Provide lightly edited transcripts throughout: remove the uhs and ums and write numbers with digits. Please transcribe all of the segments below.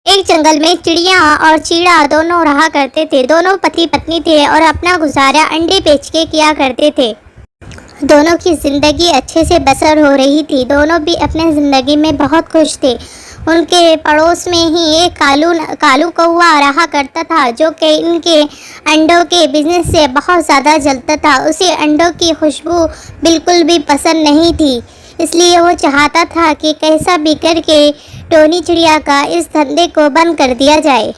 एक जंगल में चिड़िया और चीड़ा दोनों रहा करते थे। दोनों पति पत्नी थे और अपना गुजारा अंडे बेच के किया करते थे। दोनों की ज़िंदगी अच्छे से बसर हो रही थी। दोनों भी अपने ज़िंदगी में बहुत खुश थे। उनके पड़ोस में ही एक कालू कौवा रहा करता था, जो कि इनके अंडों के बिजनेस से बहुत ज़्यादा जलता था। उसे अंडों की खुशबू बिल्कुल भी पसंद नहीं थी, इसलिए वो चाहता था कि कैसा भी करके टोनी चिड़िया का इस धंधे को बंद कर दिया जाए।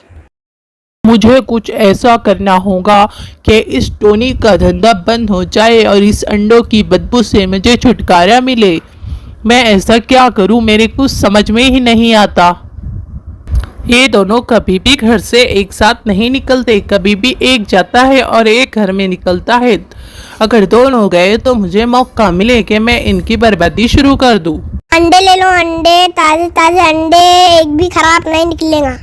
मुझे कुछ ऐसा करना होगा कि इस टोनी का धंधा बंद हो जाए और इस अंडों की बदबू से मुझे छुटकारा मिले। मैं ऐसा क्या करूं, मेरे कुछ समझ में ही नहीं आता। ये दोनों कभी भी घर से एक साथ नहीं निकलते, कभी भी एक जाता है और एक घर में निकलता है। अगर दोनों गए तो मुझे मौका मिले कि मैं इनकी बर्बादी शुरू कर दूं। अंडे ले लो, अंडे, ताजे ताजे अंडे, एक भी खराब नहीं निकलेगा।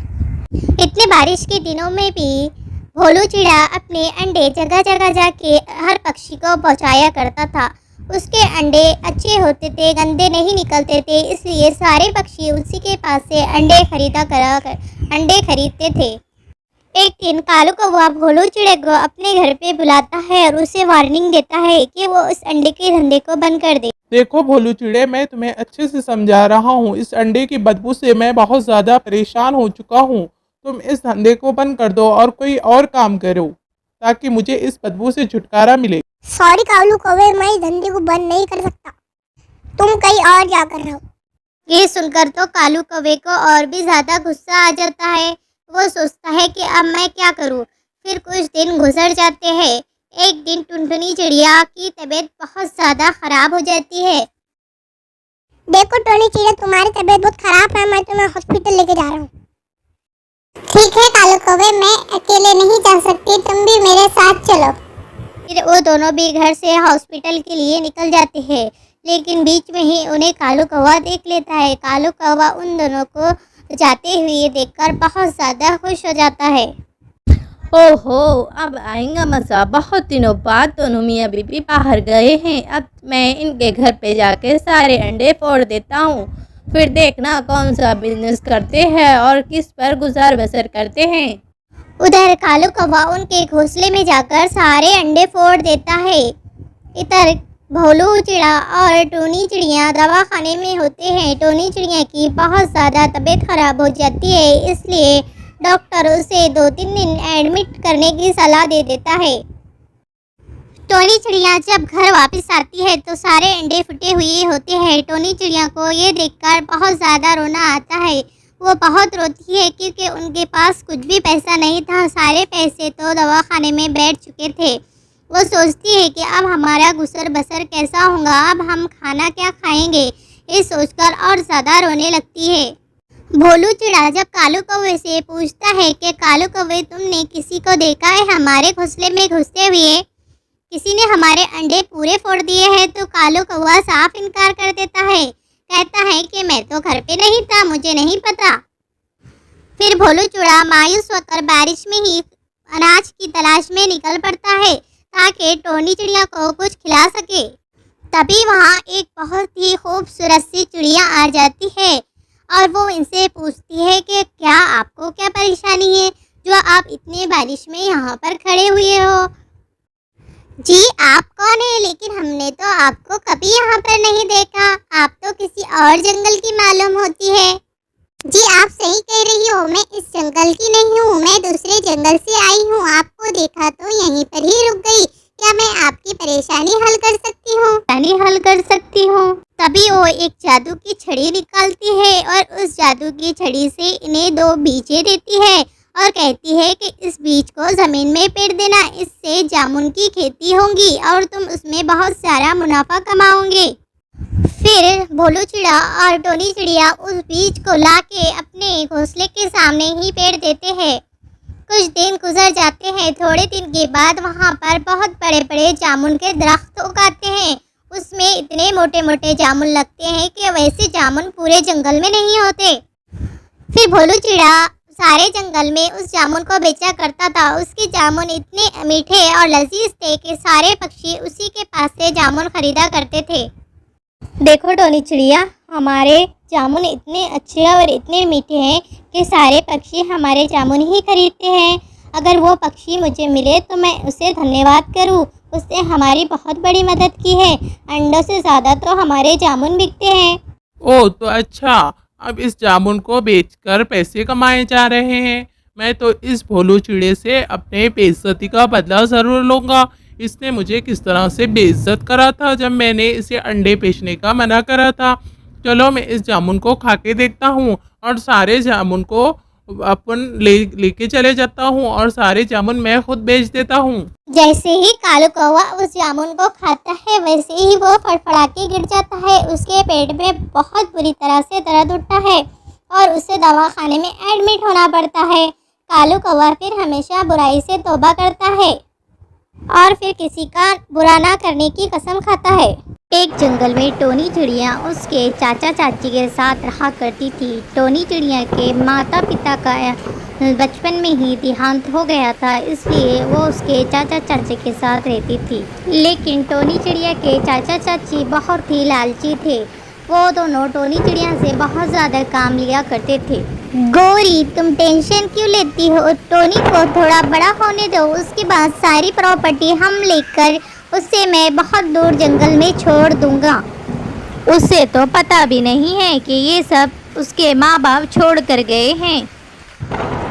इतने बारिश के दिनों में भी भोलू चिड़ा अपने अंडे जगह जगह जाके हर पक्षी को पहुंचाया करता था। उसके अंडे अच्छे होते थे, गंदे नहीं निकलते थे, इसलिए सारे पक्षी उसी के पास से अंडे खरीदते थे। एक दिन कालू कौवा भोलू चिड़े को अपने घर पे बुलाता है और उसे वार्निंग देता है कि वो इस अंडे के धंधे को बंद कर दे। देखो भोलू चिड़े, मैं तुम्हें अच्छे से समझा रहा हूँ। इस अंडे की बदबू से मैं बहुत ज़्यादा परेशान हो चुका हूँ। तुम इस धंधे को बंद कर दो और कोई और काम करो ताकि मुझे इस बदबू से छुटकारा मिले। सॉरी कालू कौवे, मैं इस धंधे को बंद नहीं कर सकता। तुम कहीं और क्या कर रहे हो? ये सुनकर तो कालू कौवे को और भी ज़्यादा गुस्सा आ जाता है। वो सोचता है कि अब मैं क्या करूं। फिर कुछ दिन गुजर जाते हैं। एक दिन टुनटुनी चिड़िया की तबीयत बहुत ज़्यादा खराब हो जाती है। देखो टोनी चिड़िया, तुम्हारी तबीयत बहुत खराब है, मैं तुम्हें हॉस्पिटल लेके जा रहा हूँ। ठीक है कालू कौवे, मैं अकेले नहीं जा सकती, तुम भी मेरे साथ चलो। फिर वो दोनों भी घर से हॉस्पिटल के लिए निकल जाते हैं, लेकिन बीच में ही उन्हें कालू कौवा देख लेता है। कालू कौवा उन दोनों को जाते हुए देखकर बहुत ज़्यादा खुश हो जाता है। ओहो, अब आएगा मज़ा। बहुत दिनों बाद दोनों मियाँ बीबी बाहर गए हैं। अब मैं इनके घर पे जाके सारे अंडे फोड़ देता हूँ, फिर देखना कौन सा बिजनेस करते हैं और किस पर गुजार बसर करते हैं। उधर कालू कौवा उनके घोंसले में जाकर सारे अंडे फोड़ देता है। इधर भोलू चिड़ा और टोनी चिड़िया दवाखाने में होते हैं। टोनी चिड़िया की बहुत ज़्यादा तबीयत खराब हो जाती है, इसलिए डॉक्टर उसे 2-3 दिन एडमिट करने की सलाह दे देता है। टोनी चिड़िया जब घर वापस आती है तो सारे अंडे फुटे हुए होते हैं। टोनी चिड़िया को ये देखकर बहुत ज़्यादा रोना आता है। वो बहुत रोती है क्योंकि उनके पास कुछ भी पैसा नहीं था। सारे पैसे तो दवाखाने में बैठ चुके थे। वो सोचती है कि अब हमारा गुजर बसर कैसा होगा, अब हम खाना क्या खाएंगे, ये सोचकर और ज़्यादा रोने लगती है। भोलू चिड़ा जब कालू कौवे से पूछता है कि कालू कौवे, तुमने किसी को देखा है हमारे घोंसले में घुसते हुए? किसी ने हमारे अंडे पूरे फोड़ दिए हैं। तो कालू कौवा साफ इनकार कर देता है, कहता है कि मैं तो घर पे नहीं था, मुझे नहीं पता। फिर भोलू चिड़ा मायूस होकर बारिश में ही अनाज की तलाश में निकल पड़ता है ताकि टोनी चिड़िया को कुछ खिला सके। तभी वहाँ एक बहुत ही खूबसूरत सी चिड़िया आ जाती है और वो इनसे पूछती है कि क्या आपको क्या परेशानी है जो आप इतने बारिश में यहाँ पर खड़े हुए हो? जी आप कौन है? लेकिन हमने तो आपको कभी यहाँ पर नहीं देखा, आप तो किसी और जंगल की मालूम होती है। जी आप सही कह रही हो, मैं इस जंगल की नहीं हूँ, मैं दूसरे जंगल से आई हूँ। आपको देखा तो यहीं पर ही रुक गई। क्या मैं आपकी परेशानी हल कर सकती हूँ? तभी वो एक जादू की छड़ी निकालती है और उस जादू की छड़ी से इन्हें 2 बीजें देती है और कहती है कि इस बीज को ज़मीन में पेड़ देना, इससे जामुन की खेती होगी और तुम उसमें बहुत सारा मुनाफा कमाओगे। फिर भोलू चिड़ा और टोनी चिड़िया उस बीज को लाके अपने घोंसले के सामने ही पेड़ देते हैं। कुछ दिन गुजर जाते हैं। थोड़े दिन के बाद वहाँ पर बहुत बड़े बड़े जामुन के दरख्त उगाते हैं। उसमें इतने मोटे मोटे जामुन लगते हैं कि वैसे जामुन पूरे जंगल में नहीं होते। फिर भोलू चिड़ा सारे जंगल में उस जामुन को बेचा करता था। उसके जामुन इतने मीठे और लजीज थे कि सारे पक्षी उसी के पास से जामुन खरीदा करते थे। देखो टोनी चिड़िया, हमारे जामुन इतने अच्छे और इतने मीठे हैं कि सारे पक्षी हमारे जामुन ही खरीदते हैं। अगर वो पक्षी मुझे मिले तो मैं उसे धन्यवाद करूं। उसने हमारी बहुत बड़ी मदद की है। अंडों से ज़्यादा तो हमारे जामुन बिकते हैं। ओह तो अच्छा, अब इस जामुन को बेचकर पैसे कमाए जा रहे हैं। मैं तो इस भोलू चिड़े से अपने बेइज्जती का बदला ज़रूर लूँगा। इसने मुझे किस तरह से बेइज्जत करा था जब मैंने इसे अंडे बेचने का मना करा था। चलो मैं इस जामुन को खा के देखता हूँ और सारे जामुन को अपन लेके चले जाता हूँ और सारे जामुन मैं खुद बेच देता हूँ। जैसे ही कालू कौवा उस जामुन को खाता है वैसे ही वो फड़फड़ा के गिर जाता है। उसके पेट में बहुत बुरी तरह से दर्द उठता है और उसे दवाखाने में एडमिट होना पड़ता है। कालू कौवा फिर हमेशा बुराई से तौबा करता है और फिर किसी का बुरा ना करने की कसम खाता है। एक जंगल में टोनी चिड़िया उसके चाचा चाची के साथ रहा करती थी। टोनी चिड़िया के माता पिता का बचपन में ही देहांत हो गया था, इसलिए वो उसके चाचा चाची के साथ रहती थी। लेकिन टोनी चिड़िया के चाचा चाची बहुत ही लालची थे। वो दोनों टोनी चिड़िया से बहुत ज़्यादा काम लिया करते थे। गौरी, तुम टेंशन क्यों लेती हो? टोनी को थोड़ा बड़ा होने दो, उसके बाद सारी प्रॉपर्टी हम लेकर उसे मैं बहुत दूर जंगल में छोड़ दूंगा। उसे तो पता भी नहीं है कि ये सब उसके माँ बाप छोड़ कर गए हैं।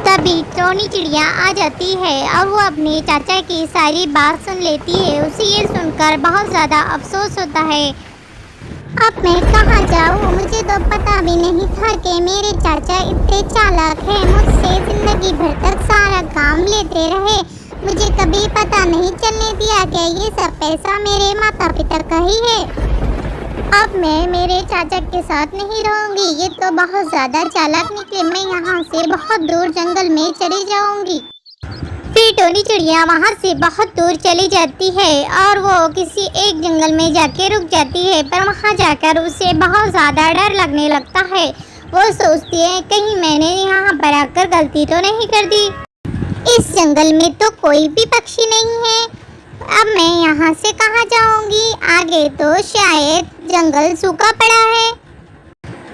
तभी टोनी चिड़िया आ जाती है और वो अपने चाचा की सारी बात सुन लेती है। उसे ये सुनकर बहुत ज़्यादा अफसोस होता है। अब मैं कहाँ जाऊँ? मुझे तो पता भी नहीं था कि मेरे चाचा इतने चालाक हैं। मुझसे ज़िंदगी भर तक सारा काम लेते रहे। मुझे कभी पता नहीं चलने दिया कि ये सब पैसा मेरे माता पिता का ही है। अब मैं मेरे चाचा के साथ नहीं रहूँगी। ये तो बहुत ज़्यादा चालाक निकले। मैं यहाँ से बहुत दूर जंगल में चली जाऊँगी। फिर टोनी चिड़िया वहाँ से बहुत दूर चली जाती है और वो किसी एक जंगल में जाके रुक जाती है। पर वहाँ जाकर उसे बहुत ज़्यादा डर लगने लगता है। वो सोचती है कहीं मैंने यहाँ पर आकर गलती तो नहीं कर दी। इस जंगल में तो कोई भी पक्षी नहीं है। अब मैं यहाँ से कहाँ जाऊँगी? आगे तो शायद जंगल सूखा पड़ा है।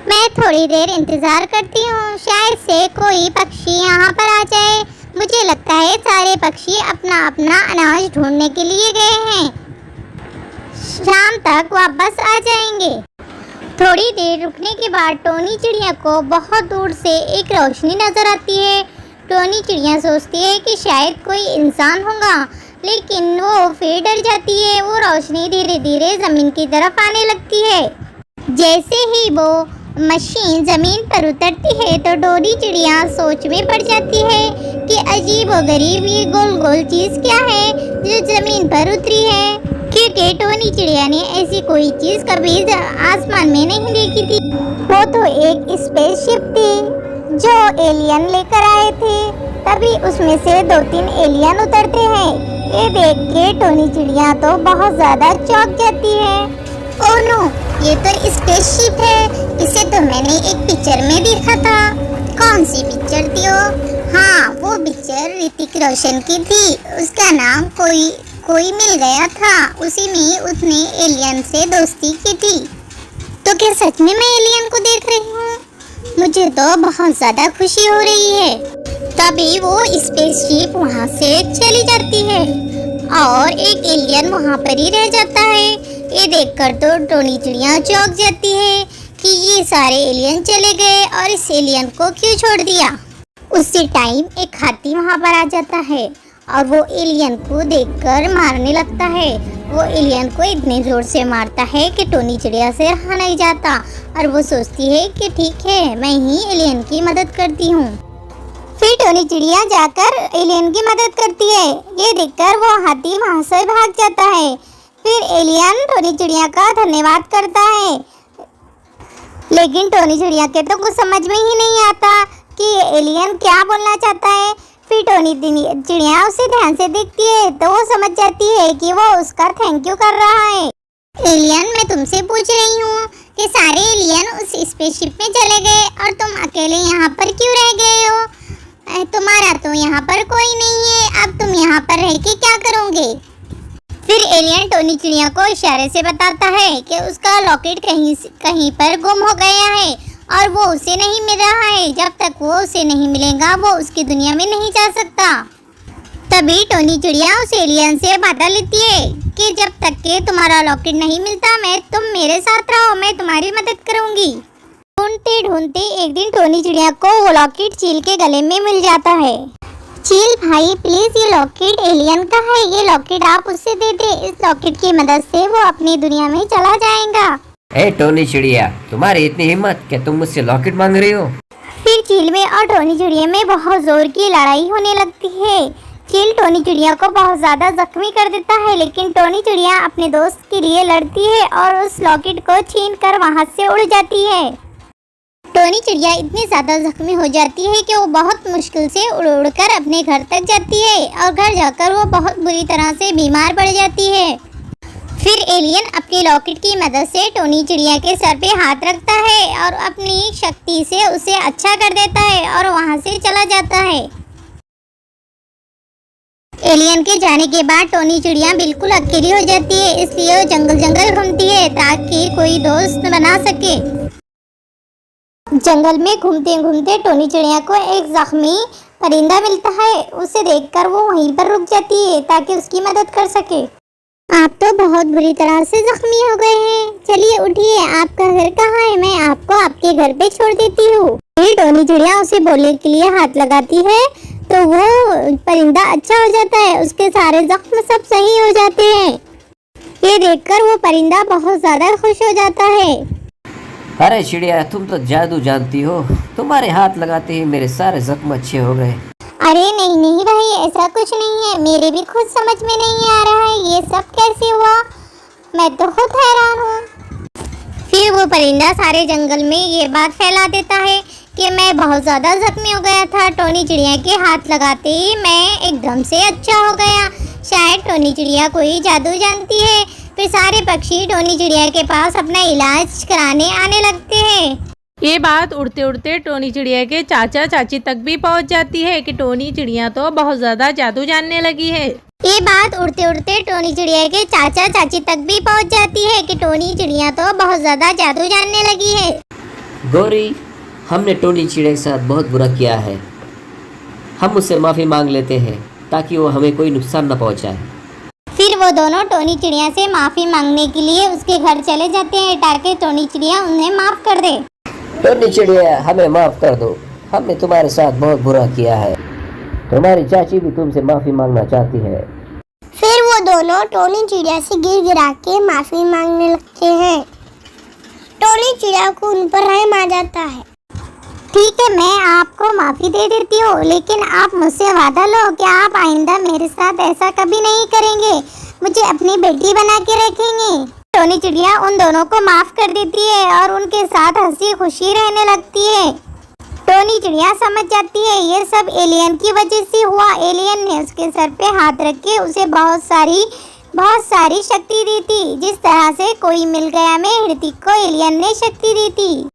मैं थोड़ी देर इंतज़ार करती हूँ, शायद से कोई पक्षी यहाँ पर आ जाए। मुझे लगता है सारे पक्षी अपना अपना अनाज ढूंढने के लिए गए हैं। शाम तक वापस आ जाएंगे। थोड़ी देर रुकने के बाद टोनी चिड़िया को बहुत दूर से एक रोशनी नज़र आती है। टोनी चिड़िया सोचती है कि शायद कोई इंसान होगा, लेकिन वो फिर डर जाती है। वो रोशनी धीरे धीरे ज़मीन की तरफ आने लगती है। जैसे ही वो मशीन ज़मीन पर उतरती है तो टोनी चिड़िया सोच में पड़ जाती है कि अजीब व गरीब ये गोल गोल चीज़ क्या है जो ज़मीन पर उतरी है, क्योंकि टोनी चिड़िया ने ऐसी कोई चीज़ कभी आसमान में नहीं देखी थी। वो तो एक स्पेसशिप थी जो एलियन लेकर आए थे। तभी उसमें से 2-3 एलियन उतरते हैं। ये देख के टोनी चिड़िया तो बहुत ज़्यादा चौंक जाती है। ओह नो, ये तो स्पेसशिप है। इसे तो मैंने एक पिक्चर में देखा था। कौन सी पिक्चर थी वो? हाँ, वो पिक्चर ऋतिक रोशन की थी। उसका नाम कोई मिल गया था। उसी में उसने एलियन से दोस्ती की थी। तो क्या सच में मैं एलियन को देख रही हूँ? मुझे तो बहुत ज़्यादा खुशी हो रही है। तभी वो स्पेसशिप वहाँ से चली जाती है और एक एलियन वहाँ पर ही रह जाता है। ये देखकर तो टोनी चिड़िया चौंक जाती है कि ये सारे एलियन चले गए और इस एलियन को क्यों छोड़ दिया। उसी टाइम एक हाथी वहाँ पर आ जाता है और वो एलियन को देखकर मारने लगता है। वो एलियन को इतने ज़ोर से मारता है कि टोनी चिड़िया से रहा नहीं जाता और वो सोचती है कि ठीक है, मैं ही एलियन की मदद करती हूँ। फिर टोनी चिड़िया जाकर एलियन की मदद करती है। ये देखकर वो हाथी वहाँ से भाग जाता है। फिर एलियन टोनी चिड़िया का धन्यवाद करता है, लेकिन टोनी चिड़िया के तो कुछ समझ में ही नहीं आता कि एलियन क्या बोलना चाहता है। फिर टोनी चिड़िया उसे ध्यान से देखती है तो वो समझ जाती है कि वो उसका थैंक यू कर रहा है। एलियन, मैं तुमसे पूछ रही हूँ कि सारे एलियन उस स्पेसशिप में चले गए और तुम अकेले यहाँ पर क्यों रह गए हो? तुम्हारा तो यहाँ पर कोई नहीं है। अब तुम यहाँ पर रह के क्या करोगे? फिर एलियन टोनी चिड़िया को इशारे से बताता है कि उसका लॉकेट कहीं पर गुम हो गया है और वो उसे नहीं मिल रहा है। जब तक वो उसे नहीं मिलेगा वो उसकी दुनिया में नहीं जा सकता। तभी टोनी चिड़िया उस एलियन से वादा लेती है कि जब तक के तुम्हारा लॉकेट नहीं मिलता मैं तुम मेरे साथ रहो, मैं तुम्हारी मदद करूंगी। ढूंढते ढूंढते एक दिन टोनी चिड़िया को वो लॉकेट चील के गले में मिल जाता है। चील भाई प्लीज ये लॉकेट एलियन का है, ये लॉकेट आप उससे दे दे। इस लॉकेट की मदद से वो अपनी दुनिया में चला जाएगा। ए टोनी चिड़िया, तुम्हारी इतनी हिम्मत कि तुम मुझसे लॉकेट मांग रही हो? फिर चील में और टोनी चिड़िया में बहुत जोर की लड़ाई होने लगती है। चील टोनी चिड़िया को बहुत ज्यादा जख्मी कर देता है, लेकिन टोनी चिड़िया अपने दोस्त के लिए लड़ती है और उस लॉकेट को छीन कर वहाँ से उड़ जाती है। टोनी चिड़िया इतनी ज्यादा जख्मी हो जाती है कि वो बहुत मुश्किल से उड़ उड़ कर अपने घर तक जाती है और घर जाकर वो बहुत बुरी तरह से बीमार पड़ जाती है। फिर एलियन अपनी लॉकेट की मदद से टोनी चिड़िया के सर पे हाथ रखता है और अपनी शक्ति से उसे अच्छा कर देता है और वहाँ से चला जाता है। एलियन के जाने के बाद टोनी चिड़िया बिल्कुल अकेली हो जाती है, इसलिए वो जंगल जंगल घूमती है ताकि कोई दोस्त बना सके। जंगल में घूमते घूमते टोनी चिड़िया को एक जख्मी परिंदा मिलता है। उसे देखकर वो वहीं पर रुक जाती है ताकि उसकी मदद कर सके। आप तो बहुत बुरी तरह से जख्मी हो गए हैं, चलिए उठिए, आपका घर कहाँ है, मैं आपको आपके घर पे छोड़ देती हूँ। फिर टोनी चिड़िया उसे बोलने के लिए हाथ लगाती है तो वो परिंदा अच्छा हो जाता है, उसके सारे जख्म सब सही हो जाते हैं। ये देखकर वो परिंदा बहुत ज्यादा खुश हो जाता है। अरे चिड़िया, तुम तो जादू जानती हो, तुम्हारे हाथ लगाते ही मेरे सारे जख्म अच्छे हो गए। अरे नहीं नहीं भाई, ऐसा कुछ नहीं है, मेरे भी खुद समझ में नहीं आ रहा है ये सब कैसे हुआ, मैं तो खुद हैरान हूँ। फिर वो परिंदा सारे जंगल में ये बात फैला देता है कि मैं बहुत ज़्यादा जख्मी हो गया था, टोनी चिड़िया के हाथ लगाते ही मैं एकदम से अच्छा हो गया। शायद टोनी चिड़िया कोई जादू जानती है। फिर सारे पक्षी टोनी चिड़िया के पास अपना इलाज कराने आने लगते हैं। ये बात उड़ते उड़ते टोनी चिड़िया के चाचा चाची तक भी पहुंच जाती है कि टोनी चिड़िया तो बहुत ज़्यादा जादू जानने लगी है। ये बात उड़ते उड़ते टोनी चिड़िया के चाचा चाची तक भी पहुंच जाती है कि टोनी चिड़िया तो बहुत ज़्यादा जादू जानने लगी है। गौरी, हमने टोनी चिड़िया के साथ बहुत बुरा किया है, हम उससे माफ़ी मांग लेते हैं ताकि वो हमें कोई नुकसान न पहुंचाए। फिर वो दोनों टोनी चिड़िया से माफ़ी मांगने के लिए उसके घर चले जाते हैं ताकि टोनी चिड़िया उन्हें माफ़ कर दे। टोनी चिड़िया, हमें माफ़ कर दो, हमने तुम्हारे साथ बहुत बुरा किया है। तुम्हारी चाची भी तुमसे माफ़ी मांगना चाहती है। फिर वो दोनों टोनी चिड़िया से गिर गिरा के माफी मांगने लगते हैं। टोनी चिड़िया को उन पर रहम आ जाता है। ठीक है, मैं आपको माफ़ी दे देती हूँ, लेकिन आप मुझसे वादा लो कि आप आइंदा मेरे साथ ऐसा कभी नहीं करेंगे, मुझे अपनी बेटी बना के रखेंगे। टोनी चिड़िया उन दोनों को माफ़ कर देती है और उनके साथ हंसी खुशी रहने लगती है। टोनी चिड़िया समझ जाती है ये सब एलियन की वजह से हुआ। एलियन ने उसके सर पे हाथ रख के उसे बहुत सारी शक्ति दी थी, जिस तरह से कोई मिल गया में हृतिक को एलियन ने शक्ति दी थी।